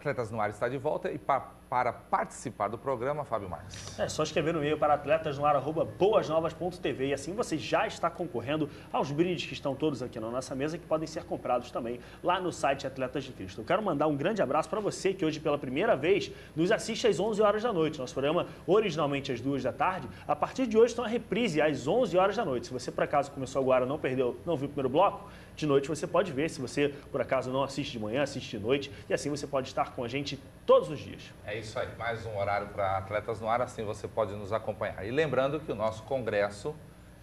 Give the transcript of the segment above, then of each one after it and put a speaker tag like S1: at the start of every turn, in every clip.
S1: Atletas no Ar está de volta e para participar do programa, Fábio Marques.
S2: É só escrever no e-mail para atletasnoar@boasnovas.tv e assim você já está concorrendo aos brindes que estão todos aqui na nossa mesa, que podem ser comprados também lá no site Atletas de Cristo. Eu quero mandar um grande abraço para você que hoje pela primeira vez nos assiste às 11 horas da noite. Nosso programa originalmente às 2 da tarde, a partir de hoje está a reprise às 11 horas da noite. Se você por acaso começou agora, não viu o primeiro bloco, de noite você pode ver. Se você por acaso não assiste de manhã, assiste de noite e assim você pode estar com a gente todos os dias.
S1: É isso aí, mais um horário para Atletas no Ar, assim você pode nos acompanhar. E lembrando que o nosso congresso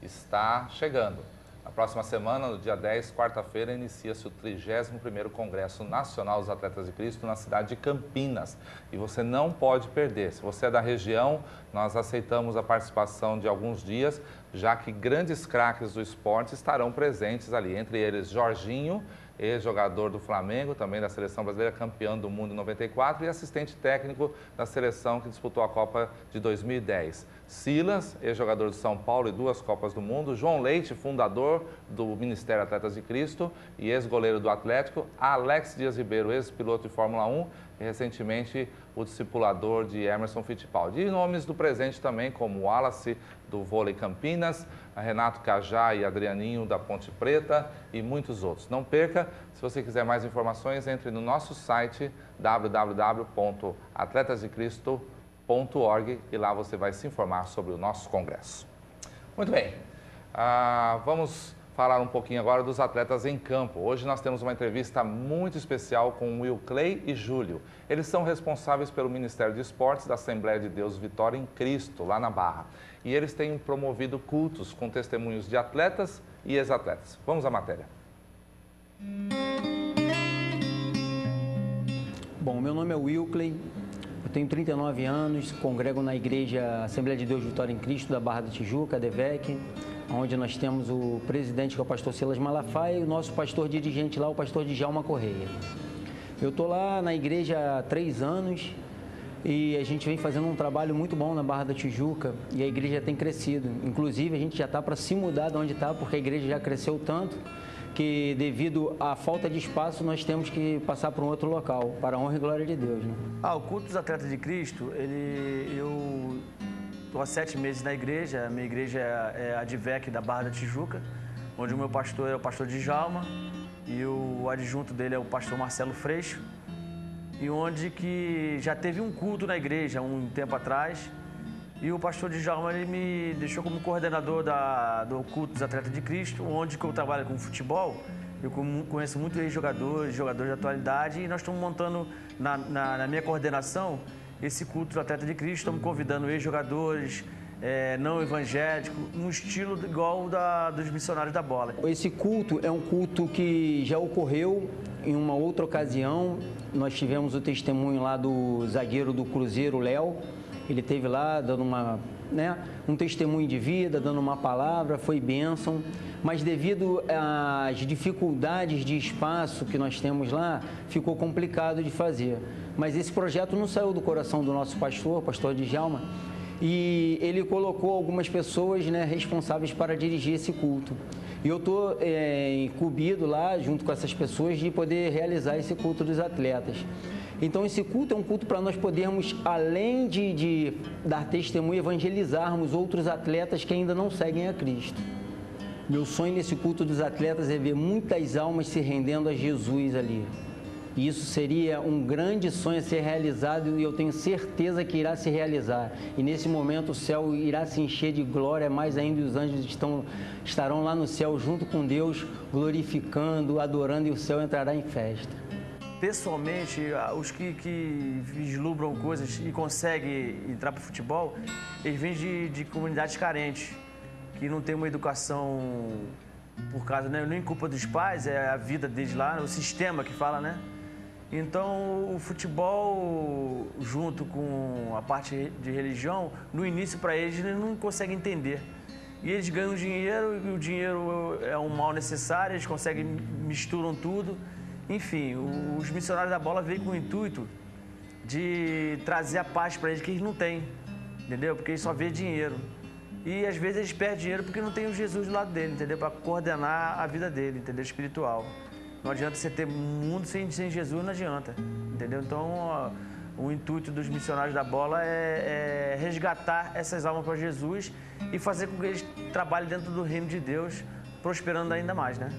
S1: está chegando. Na próxima semana, no dia 10, quarta-feira, inicia-se o 31º Congresso Nacional dos Atletas de Cristo na cidade de Campinas. E você não pode perder. Se você é da região, nós aceitamos a participação de alguns dias, já que grandes craques do esporte estarão presentes ali, entre eles Jorginho, ex-jogador do Flamengo, também da Seleção Brasileira, campeão do mundo em 94 e assistente técnico da seleção que disputou a Copa de 2010. Silas, ex-jogador do São Paulo e 2 Copas do Mundo. João Leite, fundador do Ministério Atletas de Cristo e ex-goleiro do Atlético. Alex Dias Ribeiro, ex-piloto de Fórmula 1 e recentemente o discipulador de Emerson Fittipaldi. E nomes do presente também, como Wallace, do Vôlei Campinas, Renato Cajá e Adrianinho, da Ponte Preta e muitos outros. Não perca, se você quiser mais informações, entre no nosso site www.atletasdecristo.org e lá você vai se informar sobre o nosso congresso. Muito bem, vamos falar um pouquinho agora dos atletas em campo. Hoje nós temos uma entrevista muito especial com Will Clay e Júlio. Eles são responsáveis pelo Ministério de Esportes da Assembleia de Deus Vitória em Cristo, lá na Barra. E eles têm promovido cultos com testemunhos de atletas e ex-atletas. Vamos à matéria.
S3: Bom, meu nome é Will Clay, eu tenho 39 anos, congrego na Igreja Assembleia de Deus Vitória em Cristo da Barra da Tijuca, DEVEC, onde nós temos o presidente, que é o pastor Silas Malafaia, e o nosso pastor dirigente lá, o pastor Djalma Correia. Eu estou lá na igreja há 3 anos e a gente vem fazendo um trabalho muito bom na Barra da Tijuca e a igreja tem crescido. Inclusive, a gente já está para se mudar de onde está, porque a igreja já cresceu tanto que, devido à falta de espaço, nós temos que passar para um outro local, para a honra e glória de Deus, né?
S4: O culto dos Atletas de Cristo, eu estou há 7 meses na igreja. A minha igreja é a DIVEC da Barra da Tijuca, onde o meu pastor é o pastor Djalma e o adjunto dele é o pastor Marcelo Freixo, e onde que já teve um culto na igreja um tempo atrás, e o pastor Djalma ele me deixou como coordenador do culto dos Atletas de Cristo, onde que eu trabalho com futebol. Eu conheço muitos ex-jogadores, jogadores de atualidade, e nós estamos montando na minha coordenação esse culto dos Atletas de Cristo. Estamos convidando ex-jogadores, não evangélicos, um estilo igual dos missionários da bola.
S3: Esse culto é um culto que já ocorreu em uma outra ocasião. Nós tivemos o testemunho lá do zagueiro do Cruzeiro, Léo. Ele esteve lá dando um testemunho de vida, dando uma palavra, foi bênção. Mas devido às dificuldades de espaço que nós temos lá, ficou complicado de fazer. Mas esse projeto não saiu do coração do nosso pastor, pastor Djalma, e ele colocou algumas pessoas, responsáveis para dirigir esse culto. E eu estou incumbido lá, junto com essas pessoas, de poder realizar esse culto dos atletas. Então, esse culto é um culto para nós podermos, além de dar testemunho, evangelizarmos outros atletas que ainda não seguem a Cristo. Meu sonho nesse culto dos atletas é ver muitas almas se rendendo a Jesus ali. E isso seria um grande sonho a ser realizado, e eu tenho certeza que irá se realizar. E nesse momento o céu irá se encher de glória, mais ainda, e os anjos estarão lá no céu junto com Deus, glorificando, adorando, e o céu entrará em festa.
S4: Pessoalmente, os que vislumbram coisas e conseguem entrar para o futebol, eles vêm de comunidades carentes, que não tem uma educação por causa, nem culpa dos pais, é a vida deles lá, o sistema que fala, né? Então, o futebol, junto com a parte de religião, no início, para eles não conseguem entender. E eles ganham dinheiro, e o dinheiro é um mal necessário, eles misturam tudo. Enfim, os missionários da bola veem com o intuito de trazer a paz para eles, que eles não têm, entendeu? Porque eles só vêem dinheiro. E às vezes eles perdem dinheiro porque não tem o Jesus do lado dele, entendeu? Para coordenar a vida dele, entendeu? Espiritual. Não adianta você ter mundo sem Jesus, não adianta, entendeu? Então, o intuito dos missionários da bola é resgatar essas almas para Jesus e fazer com que eles trabalhem dentro do reino de Deus, prosperando ainda mais, né?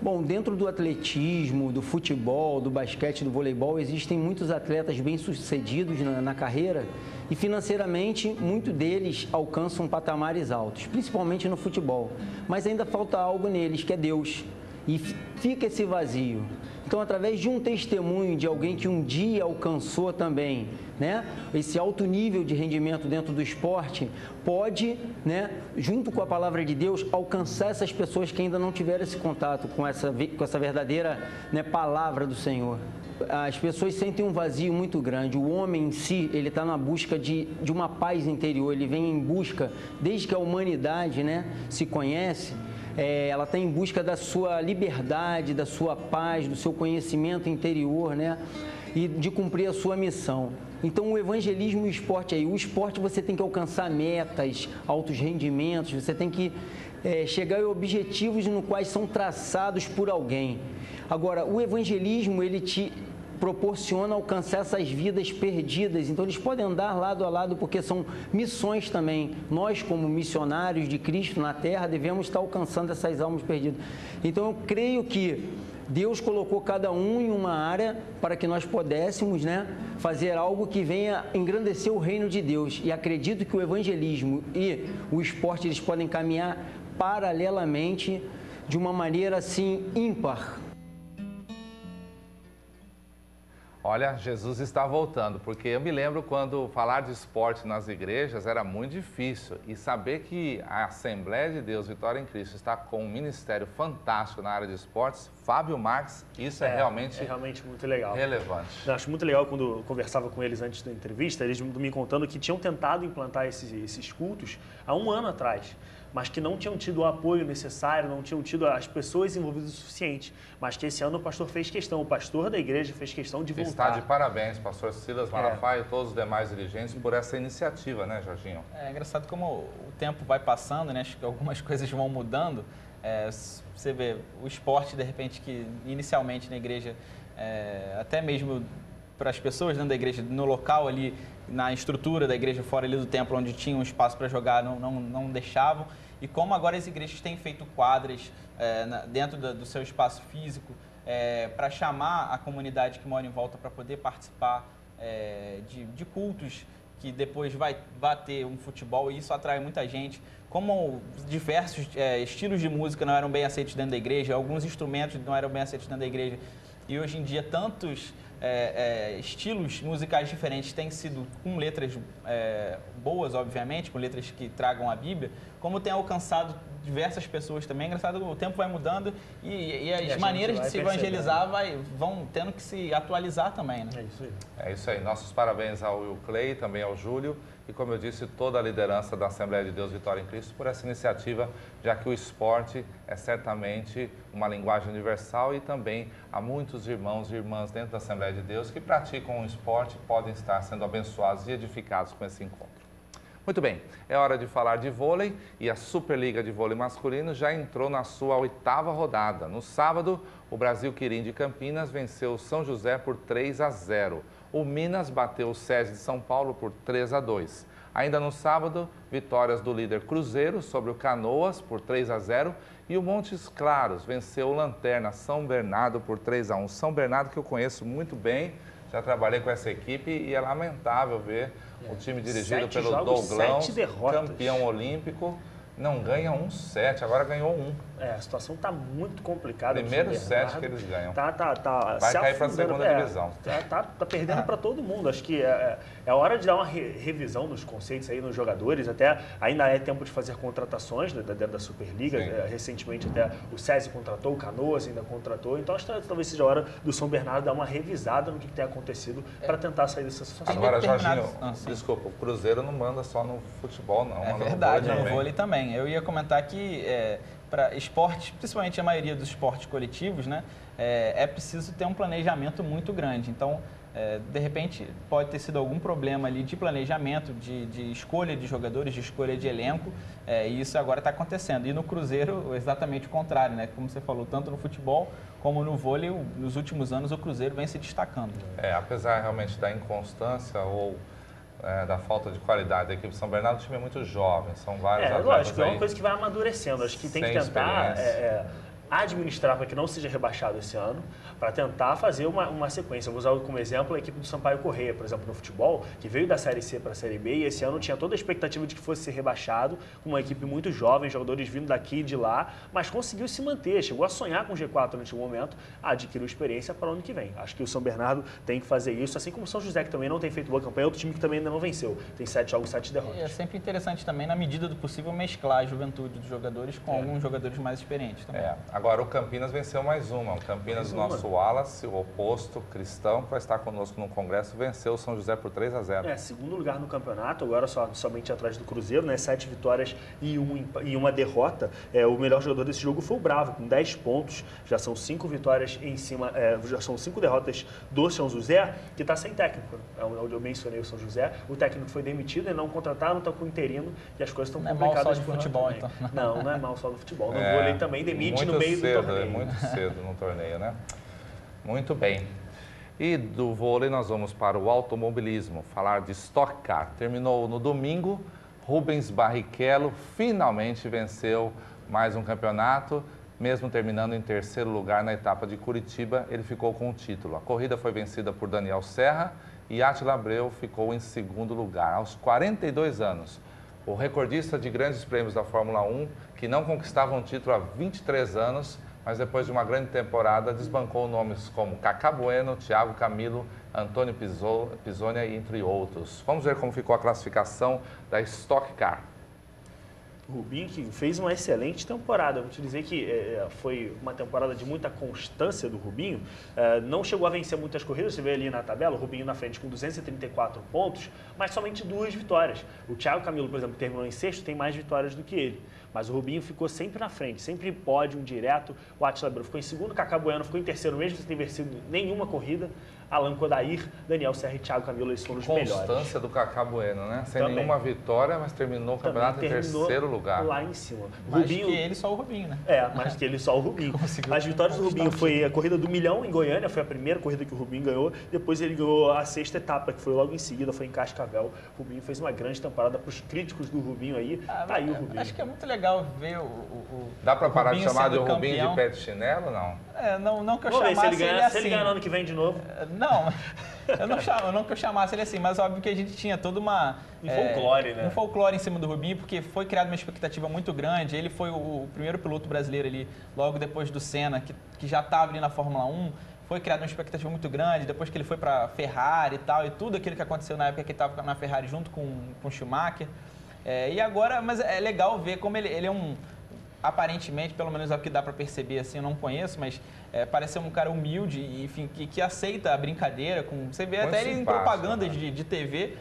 S3: Bom, dentro do atletismo, do futebol, do basquete, do voleibol, existem muitos atletas bem-sucedidos na carreira e financeiramente muitos deles alcançam patamares altos, principalmente no futebol. Mas ainda falta algo neles, que é Deus. E fica esse vazio. Então, através de um testemunho de alguém que um dia alcançou também, né, esse alto nível de rendimento dentro do esporte, pode, né, junto com a palavra de Deus, alcançar essas pessoas que ainda não tiveram esse contato com essa verdadeira, né, palavra do Senhor. As pessoas sentem um vazio muito grande. O homem em si, ele está na busca de uma paz interior. Ele vem em busca, desde que a humanidade, né, se conhece, ela está em busca da sua liberdade, da sua paz, do seu conhecimento interior, né? E de cumprir a sua missão. Então, o evangelismo e o esporte aí. O esporte você tem que alcançar metas, altos rendimentos, você tem que chegar a objetivos no quais são traçados por alguém. Agora, o evangelismo, ele te proporciona alcançar essas vidas perdidas. Então, eles podem andar lado a lado porque são missões também. Nós, como missionários de Cristo na Terra, devemos estar alcançando essas almas perdidas. Então, eu creio que Deus colocou cada um em uma área para que nós pudéssemos, né, fazer algo que venha engrandecer o reino de Deus. E acredito que o evangelismo e o esporte, eles podem caminhar paralelamente de uma maneira, assim, ímpar.
S1: Olha, Jesus está voltando, porque eu me lembro quando falar de esporte nas igrejas era muito difícil. E saber que a Assembleia de Deus Vitória em Cristo está com um ministério fantástico na área de esportes, Fábio Marques, isso é realmente
S2: muito legal.
S1: Relevante.
S2: Eu acho muito legal quando eu conversava com eles antes da entrevista, eles me contando que tinham tentado implantar esses cultos há um ano atrás, mas que não tinham tido o apoio necessário, não tinham tido as pessoas envolvidas o suficiente. Mas que esse ano o pastor fez questão, o pastor da igreja fez questão de voltar.
S1: Está de parabéns, pastor Silas Malafaia e todos os demais dirigentes por essa iniciativa, né, Jorginho?
S5: É engraçado como o tempo vai passando, né? Acho que algumas coisas vão mudando. Você vê o esporte, de repente, que inicialmente na igreja, até mesmo para as pessoas dentro da igreja, no local ali, na estrutura da igreja, fora ali do templo, onde tinha um espaço para jogar, não deixavam. E como agora as igrejas têm feito quadras dentro do seu espaço físico para chamar a comunidade que mora em volta para poder participar de cultos, que depois vai bater um futebol, e isso atrai muita gente. Como diversos estilos de música não eram bem aceitos dentro da igreja, alguns instrumentos não eram bem aceitos dentro da igreja, e hoje em dia tantos estilos musicais diferentes têm sido com letras boas, obviamente, com letras que tragam a Bíblia, como tem alcançado diversas pessoas também. É engraçado, o tempo vai mudando e as maneiras de se evangelizar vão tendo que se atualizar também, né?
S2: É isso aí.
S1: É isso aí. Nossos parabéns ao Will Clay, também ao Júlio e, como eu disse, toda a liderança da Assembleia de Deus Vitória em Cristo por essa iniciativa, já que o esporte é certamente uma linguagem universal e também há muitos irmãos e irmãs dentro da Assembleia de Deus que praticam o esporte e podem estar sendo abençoados e edificados com esse encontro. Muito bem, é hora de falar de vôlei e a Superliga de Vôlei Masculino já entrou na sua 8ª rodada. No sábado, o Brasil Quirim de Campinas venceu o São José por 3-0. O Minas bateu o SESI de São Paulo por 3-2. Ainda no sábado, vitórias do líder Cruzeiro sobre o Canoas por 3-0 e o Montes Claros venceu o Lanterna São Bernardo por 3-1. São Bernardo que eu conheço muito bem, já trabalhei com essa equipe e é lamentável ver o time dirigido pelo Douglão, campeão olímpico, não ganha um set, agora ganhou um.
S2: A situação está muito complicada.
S1: Primeiro set que eles ganham.
S2: Vai
S1: cair para a segunda divisão.
S2: Tá perdendo para todo mundo. Acho que é hora de dar uma revisão nos conceitos aí nos jogadores. Até ainda é tempo de fazer contratações dentro da Superliga. Recentemente até o SESI contratou, o Canoas ainda contratou. Então acho que talvez seja a hora do São Bernardo dar uma revisada no que tem acontecido para tentar sair dessa situação.
S1: Agora, Jorginho, desculpa, o Cruzeiro não manda só no futebol, não.
S5: É verdade, no vôlei também. Eu ia comentar que para esportes, principalmente a maioria dos esportes coletivos, né, é preciso ter um planejamento muito grande. Então, De repente, pode ter sido algum problema ali de planejamento, de escolha de jogadores, de escolha de elenco, e isso agora está acontecendo. E no Cruzeiro, exatamente o contrário, né? Como você falou, tanto no futebol como no vôlei, nos últimos anos o Cruzeiro vem se destacando.
S1: Apesar realmente da inconstância ou da falta de qualidade da equipe São Bernardo, o time é muito jovem, são vários atletas.
S2: Lógico, é
S1: aí
S2: uma coisa que vai amadurecendo. Acho que tem que tentar administrar para que não seja rebaixado esse ano, para tentar fazer uma sequência. Eu vou usar como exemplo a equipe do Sampaio Corrêa, por exemplo, no futebol, que veio da Série C para a Série B e esse ano tinha toda a expectativa de que fosse ser rebaixado, com uma equipe muito jovem, jogadores vindo daqui e de lá, mas conseguiu se manter, chegou a sonhar com o G4 nesse momento, adquiriu experiência para o ano que vem. Acho que o São Bernardo tem que fazer isso, assim como o São José, que também não tem feito boa campanha, outro time que também ainda não venceu, tem 7 jogos, 7 derrotas.
S5: E é sempre interessante também, na medida do possível, mesclar a juventude dos jogadores com alguns jogadores mais experientes também.
S1: Agora o Campinas venceu mais uma. O Campinas, do nosso Wallace, o oposto, Cristão, que vai estar conosco no Congresso, venceu o São José por 3-0.
S2: Segundo lugar no campeonato, agora somente atrás do Cruzeiro, né? 7 vitórias e uma derrota. O melhor jogador desse jogo foi o Bravo, com 10 pontos. Já são 5 vitórias em cima, já são 5 derrotas do São José, que está sem técnico. Eu mencionei o São José. O técnico foi demitido e não contrataram, está com o interino e as coisas estão complicadas.
S5: Não é mal só do futebol, então.
S2: Não é mal só do futebol. No vôlei também demite no meio do torneio.
S1: Muito cedo no torneio, né? Muito bem. E do vôlei nós vamos para o automobilismo, falar de Stock Car. Terminou no domingo, Rubens Barrichello finalmente venceu mais um campeonato, mesmo terminando em terceiro lugar na etapa de Curitiba, ele ficou com o título. A corrida foi vencida por Daniel Serra e Átila Abreu ficou em segundo lugar, aos 42 anos. O recordista de grandes prêmios da Fórmula 1, que não conquistava um título há 23 anos, mas depois de uma grande temporada desbancou nomes como Cacá Bueno, Thiago Camilo, Antônio Pisonia, entre outros. Vamos ver como ficou a classificação da Stock Car.
S2: O Rubinho, que fez uma excelente temporada. Vou te dizer que foi uma temporada de muita constância do Rubinho. Não chegou a vencer muitas corridas, você vê ali na tabela, o Rubinho na frente com 234 pontos, mas somente 2 vitórias. O Thiago Camilo, por exemplo, que terminou em sexto, tem mais vitórias do que ele. Mas o Rubinho ficou sempre na frente, sempre pódio direto. O Átila Abreu ficou em segundo, o Cacá Bueno ficou em terceiro, mesmo sem ter vencido nenhuma corrida. Alan Kodair, Daniel Serra e Thiago Camilo, eles foram os melhores.
S1: Constância do Cacá Bueno, né? Sem
S2: Também.
S1: nenhuma vitória, mas terminou o campeonato em terceiro lugar.
S2: Lá em cima.
S5: Mais que ele, só o Rubinho, né?
S2: Mais que ele, só o Rubinho. As vitórias do Rubinho foi a corrida do milhão em Goiânia, foi a primeira corrida que o Rubinho ganhou. Depois ele ganhou a sexta etapa, que foi logo em seguida, foi em Cascavel. O Rubinho fez uma grande temporada para os críticos do Rubinho aí. Tá aí o Rubinho.
S5: Acho que é muito legal ver
S1: Dá para parar de chamar de
S5: campeão.
S1: Rubinho de pé de chinelo, não?
S5: Não que eu
S2: Vamos ver
S5: chamasse
S2: se ele ganhar no ano que vem de novo.
S5: Não que eu chamasse ele assim, mas óbvio que a gente tinha toda uma...
S2: folclore, né?
S5: Um folclore em cima do Rubinho, porque foi criada uma expectativa muito grande. Ele foi o primeiro piloto brasileiro ali, logo depois do Senna, que já estava ali na Fórmula 1. Foi criada uma expectativa muito grande, depois que ele foi para Ferrari e tal, e tudo aquilo que aconteceu na época que ele estava na Ferrari junto com o Schumacher. E agora, mas é legal ver como ele é um... Aparentemente, pelo menos é o que dá para perceber, assim, eu não conheço, mas parece ser um cara humilde e, enfim, que aceita a brincadeira. Você vê muito até ele em propagandas de TV,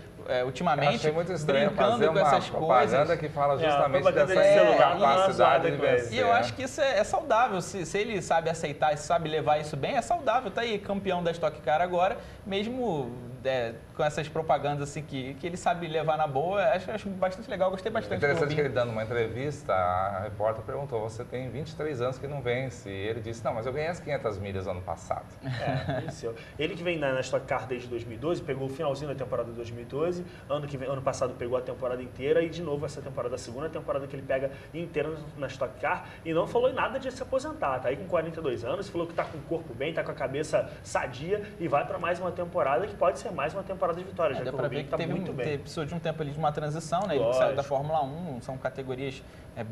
S5: ultimamente,
S1: achei muito estranho
S5: brincando
S1: fazer
S5: com essas
S1: propaganda
S5: coisas.
S1: que fala justamente
S2: propaganda
S1: dessa
S2: de
S1: capacidade de vencer.
S5: E eu acho que isso é saudável. Se ele sabe aceitar e sabe levar isso bem, é saudável. Tá aí, campeão da Stock Car agora, mesmo com essas propagandas assim que ele sabe levar na boa. Acho bastante legal, gostei bastante.
S1: Interessante que ele dando uma entrevista, a repórter perguntou, você tem 23 anos que não vence. E ele disse, não, mas eu ganhei as 500 milhas ano passado.
S2: Venceu. Ele que vem na Stock Car desde 2012, pegou o finalzinho da temporada de 2012, ano passado pegou a temporada inteira e de novo essa temporada, a segunda temporada que ele pega inteira na Stock Car e não falou nada de se aposentar. Tá aí com 42 anos, falou que tá com o corpo bem, tá com a cabeça sadia e vai para mais uma temporada que pode ser mais uma temporada de vitória, já que o Rubinho tá muito bem.
S5: Precisou de um tempo ali de uma transição, né? Ele saiu da Fórmula 1, são categorias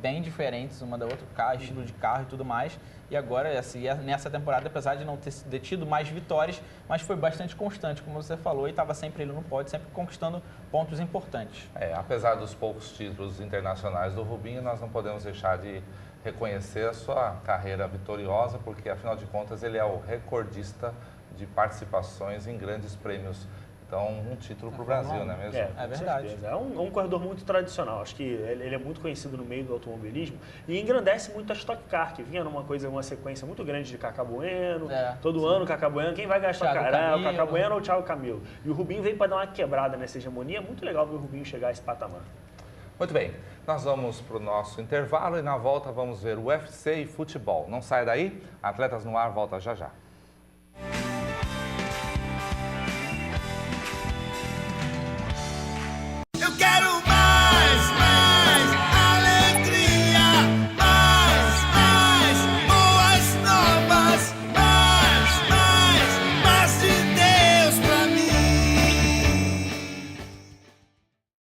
S5: bem diferentes uma da outra, estilo de carro e tudo mais. E agora, assim, nessa temporada, apesar de não ter tido mais vitórias, mas foi bastante constante, como você falou, e estava sempre ele no pódio, sempre conquistando pontos importantes.
S1: Apesar dos poucos títulos internacionais do Rubinho, nós não podemos deixar de reconhecer a sua carreira vitoriosa, porque, afinal de contas, ele é o recordista de participações em grandes prêmios Então, um título para o Brasil, não é mesmo?
S5: É verdade.
S2: Certeza. É um corredor muito tradicional. Acho que ele é muito conhecido no meio do automobilismo e engrandece muito a Stock Car, que vinha uma sequência muito grande de Cacá Bueno. Todo ano Cacá Bueno. Quem vai ganhar a Stock Car? É o Cacá Bueno ou o Thiago Camilo. E o Rubinho veio para dar uma quebrada nessa hegemonia. É muito legal ver o Rubinho chegar a esse patamar.
S1: Muito bem, nós vamos para o nosso intervalo e na volta vamos ver o UFC e futebol. Não sai daí, Atletas no Ar volta já já.